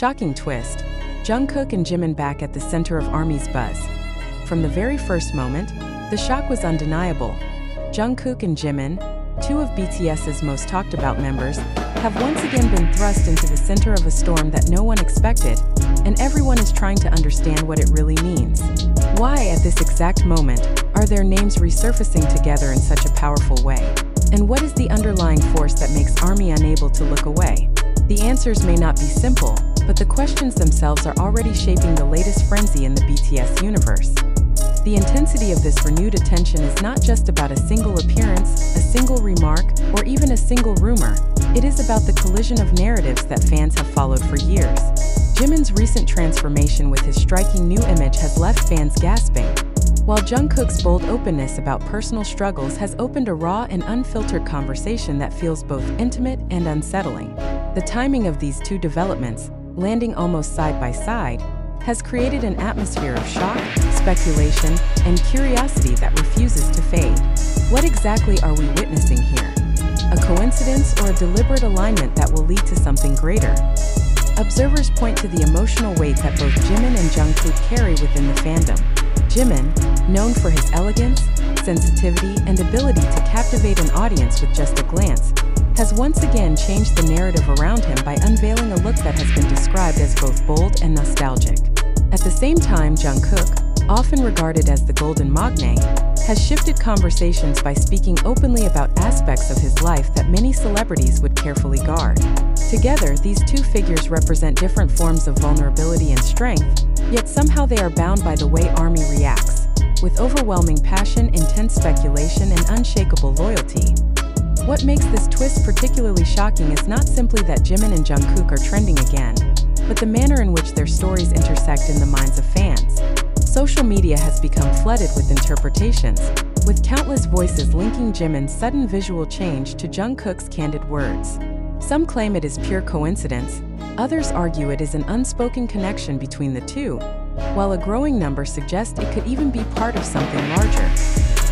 Shocking twist. Jungkook and Jimin back at the center of ARMY's buzz. From the very first moment, the shock was undeniable. Jungkook and Jimin, two of BTS's most talked about members, have once again been thrust into the center of a storm that no one expected, and everyone is trying to understand what it really means. Why, at this exact moment, are their names resurfacing together in such a powerful way? And what is the underlying force that makes ARMY unable to look away? The answers may not be simple, but the questions themselves are already shaping the latest frenzy in the BTS universe. The intensity of this renewed attention is not just about a single appearance, a single remark, or even a single rumor. It is about the collision of narratives that fans have followed for years. Jimin's recent transformation with his striking new image has left fans gasping, while Jungkook's bold openness about personal struggles has opened a raw and unfiltered conversation that feels both intimate and unsettling. The timing of these two developments, landing almost side by side, has created an atmosphere of shock, speculation, and curiosity that refuses to fade. What exactly are we witnessing here? A coincidence or a deliberate alignment that will lead to something greater? Observers point to the emotional weight that both Jimin and Jungkook carry within the fandom. Jimin, known for his elegance, sensitivity, and ability to captivate an audience with just a glance, has once again changed the narrative around him by unveiling a look that has been described as both bold and nostalgic. At the same time, Jungkook, often regarded as the golden magne, has shifted conversations by speaking openly about aspects of his life that many celebrities would carefully guard. Together, these two figures represent different forms of vulnerability and strength, yet somehow they are bound by the way ARMY reacts, with overwhelming passion, intense speculation, and unshakable loyalty. What makes this twist particularly shocking is not simply that Jimin and Jungkook are trending again, but the manner in which their stories intersect in the minds of fans. Social media has become flooded with interpretations, with countless voices linking Jimin's sudden visual change to Jungkook's candid words. Some claim it is pure coincidence, others argue it is an unspoken connection between the two, while a growing number suggest it could even be part of something larger.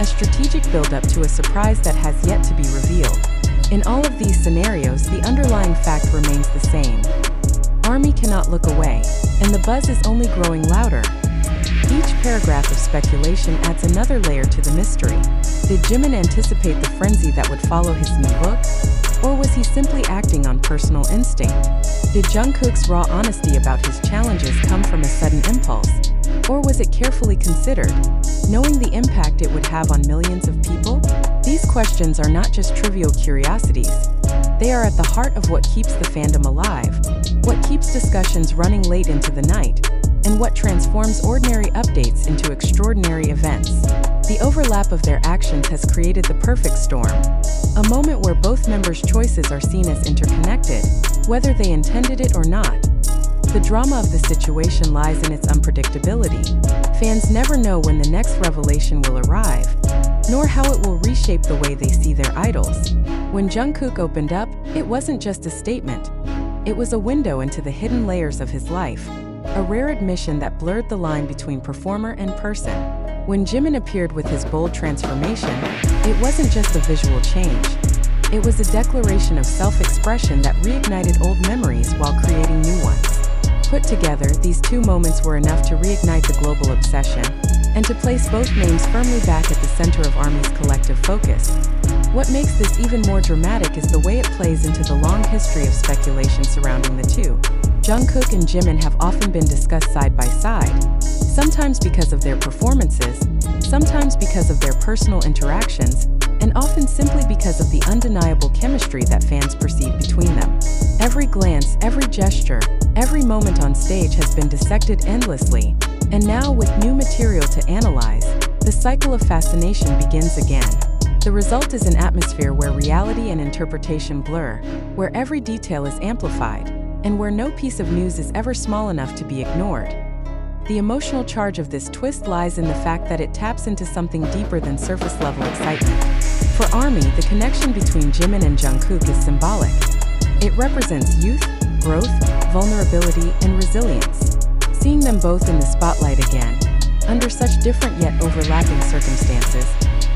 A strategic build-up to a surprise that has yet to be revealed. In all of these scenarios, the underlying fact remains the same. ARMY cannot look away, and the buzz is only growing louder. Each paragraph of speculation adds another layer to the mystery. Did Jimin anticipate the frenzy that would follow his new look? Or was he simply acting on personal instinct? Did Jungkook's raw honesty about his challenges come from a sudden impulse? Or was it carefully considered, knowing the impact it would have on millions of people? These questions are not just trivial curiosities. They are at the heart of what keeps the fandom alive, what keeps discussions running late into the night, and what transforms ordinary updates into extraordinary events. The overlap of their actions has created the perfect storm, a moment where both members' choices are seen as interconnected, whether they intended it or not. The drama of the situation lies in its unpredictability. Fans never know when the next revelation will arrive, nor how it will reshape the way they see their idols. When Jungkook opened up, it wasn't just a statement. It was a window into the hidden layers of his life, a rare admission that blurred the line between performer and person. When Jimin appeared with his bold transformation, it wasn't just a visual change. It was a declaration of self-expression that reignited old memories while creating new ones. Put together, these two moments were enough to reignite the global obsession, and to place both names firmly back at the center of ARMY's collective focus. What makes this even more dramatic is the way it plays into the long history of speculation surrounding the two. Jungkook and Jimin have often been discussed side by side, sometimes because of their performances, sometimes because of their personal interactions, and often simply because of the undeniable chemistry that fans perceive between them. Every glance, every gesture, every moment on stage has been dissected endlessly, and now, with new material to analyze, the cycle of fascination begins again. The result is an atmosphere where reality and interpretation blur, where every detail is amplified, and where no piece of news is ever small enough to be ignored. The emotional charge of this twist lies in the fact that it taps into something deeper than surface-level excitement. For ARMY, the connection between Jimin and Jungkook is symbolic. It represents youth, growth, vulnerability, and resilience. Seeing them both in the spotlight again, under such different yet overlapping circumstances,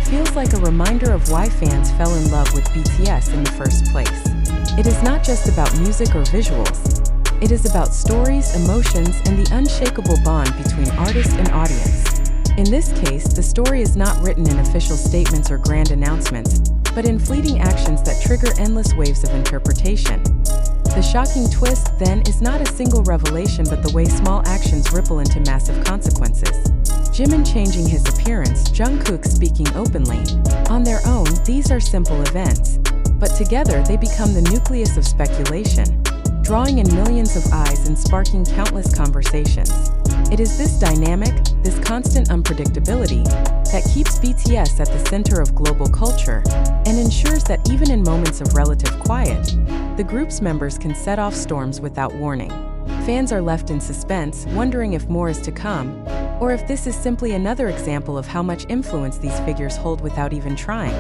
feels like a reminder of why fans fell in love with BTS in the first place. It is not just about music or visuals. It is about stories, emotions, and the unshakable bond between artist and audience. In this case, the story is not written in official statements or grand announcements, but in fleeting actions that trigger endless waves of interpretation. The shocking twist, then, is not a single revelation but the way small actions ripple into massive consequences. Jimin changing his appearance, Jungkook speaking openly. On their own, these are simple events. But together they become the nucleus of speculation, drawing in millions of eyes and sparking countless conversations. It is this dynamic, this constant unpredictability, that keeps BTS at the center of global culture and ensures that even in moments of relative quiet, the group's members can set off storms without warning. Fans are left in suspense, wondering if more is to come, or if this is simply another example of how much influence these figures hold without even trying.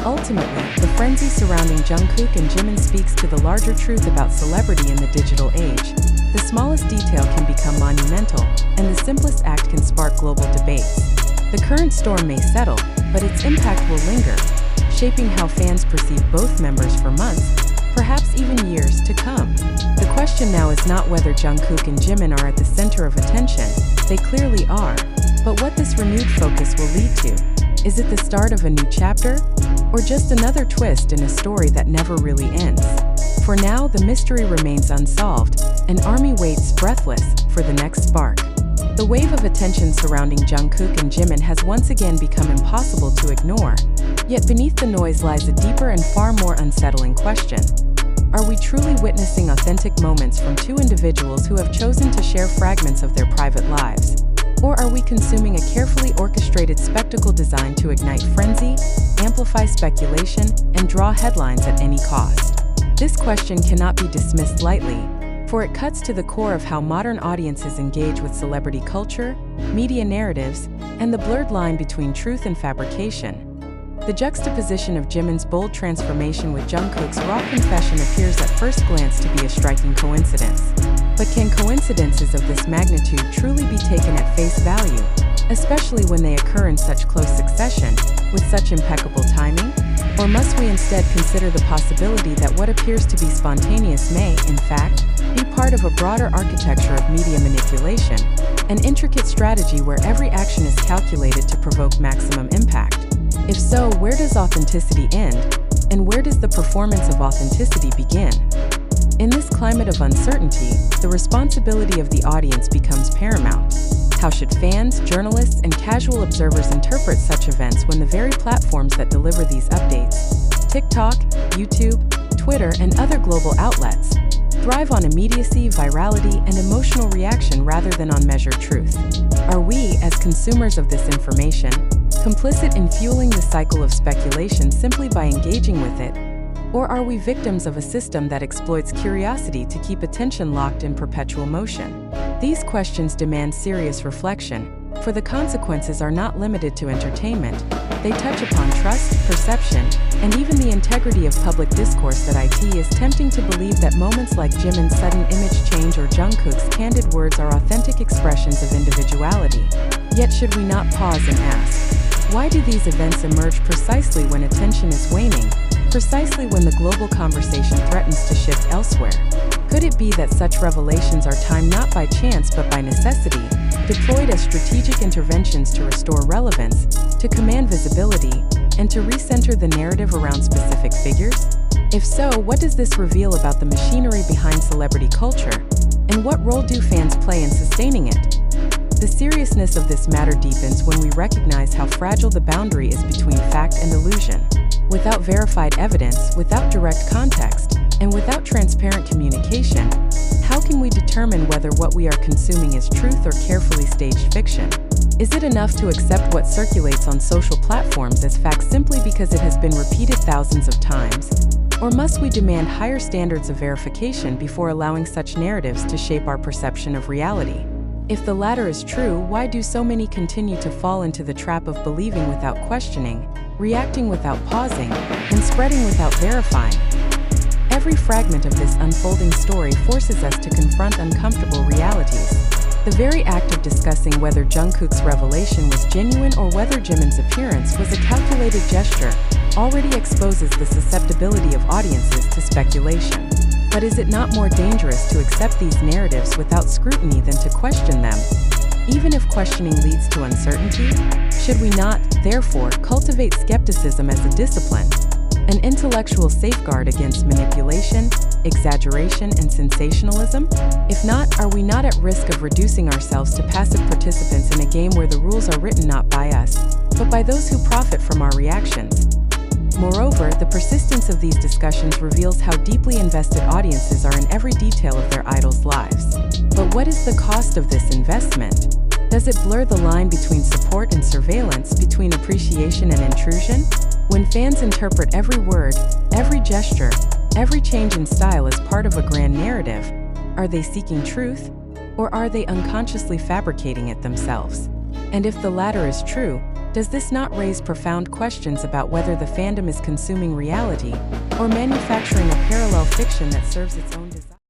Ultimately, the frenzy surrounding Jungkook and Jimin speaks to the larger truth about celebrity in the digital age. The smallest detail can become monumental, and the simplest act can spark global debates. The current storm may settle, but its impact will linger, shaping how fans perceive both members for months, perhaps even years to come. The question now is not whether Jungkook and Jimin are at the center of attention. They clearly are. But what this renewed focus will lead to. Is it the start of a new chapter? Or just another twist in a story that never really ends? For now, the mystery remains unsolved, and ARMY waits breathless for the next spark. The wave of attention surrounding Jungkook and Jimin has once again become impossible to ignore. Yet beneath the noise lies a deeper and far more unsettling question. Are we truly witnessing authentic moments from two individuals who have chosen to share fragments of their private lives? Or are we consuming a carefully orchestrated spectacle designed to ignite frenzy, amplify speculation, and draw headlines at any cost? This question cannot be dismissed lightly, for it cuts to the core of how modern audiences engage with celebrity culture, media narratives, and the blurred line between truth and fabrication. The juxtaposition of Jimin's bold transformation with Jungkook's raw confession appears at first glance to be a striking coincidence. But can coincidences of this magnitude truly be taken at face value, especially when they occur in such close succession, with such impeccable timing? Or must we instead consider the possibility that what appears to be spontaneous may, in fact, be part of a broader architecture of media manipulation, an intricate strategy where every action is calculated to provoke maximum impact? If so, where does authenticity end, and where does the performance of authenticity begin? In this climate of uncertainty, the responsibility of the audience becomes paramount. How should fans, journalists, and casual observers interpret such events when the very platforms that deliver these updates, TikTok, YouTube, Twitter, and other global outlets, thrive on immediacy, virality, and emotional reaction rather than on measured truth? Are we, as consumers of this information, complicit in fueling the cycle of speculation simply by engaging with it? Or are we victims of a system that exploits curiosity to keep attention locked in perpetual motion? These questions demand serious reflection, for the consequences are not limited to entertainment. They touch upon trust, perception, and even the integrity of public discourse. That it is tempting to believe that moments like Jimin's sudden image change or Jungkook's candid words are authentic expressions of individuality. Yet should we not pause and ask, why do these events emerge precisely when attention is waning? Precisely when the global conversation threatens to shift elsewhere? Could it be that such revelations are timed not by chance but by necessity, deployed as strategic interventions to restore relevance, to command visibility, and to recenter the narrative around specific figures? If so, what does this reveal about the machinery behind celebrity culture, and what role do fans play in sustaining it? The seriousness of this matter deepens when we recognize how fragile the boundary is between fact and illusion. Without verified evidence, without direct context, and without transparent communication, how can we determine whether what we are consuming is truth or carefully staged fiction? Is it enough to accept what circulates on social platforms as fact simply because it has been repeated thousands of times? Or must we demand higher standards of verification before allowing such narratives to shape our perception of reality? If the latter is true, why do so many continue to fall into the trap of believing without questioning, reacting without pausing, and spreading without verifying? Every fragment of this unfolding story forces us to confront uncomfortable realities. The very act of discussing whether Jungkook's revelation was genuine or whether Jimin's appearance was a calculated gesture already exposes the susceptibility of audiences to speculation. But is it not more dangerous to accept these narratives without scrutiny than to question them? Even if questioning leads to uncertainty, should we not, therefore, cultivate skepticism as a discipline, an intellectual safeguard against manipulation, exaggeration, and sensationalism? If not, are we not at risk of reducing ourselves to passive participants in a game where the rules are written not by us, but by those who profit from our reactions? Moreover, the persistence of these discussions reveals how deeply invested audiences are in every detail of their idols' lives. But what is the cost of this investment? Does it blur the line between support and surveillance, between appreciation and intrusion? When fans interpret every word, every gesture, every change in style as part of a grand narrative, are they seeking truth, or are they unconsciously fabricating it themselves? And if the latter is true, does this not raise profound questions about whether the fandom is consuming reality or manufacturing a parallel fiction that serves its own desires?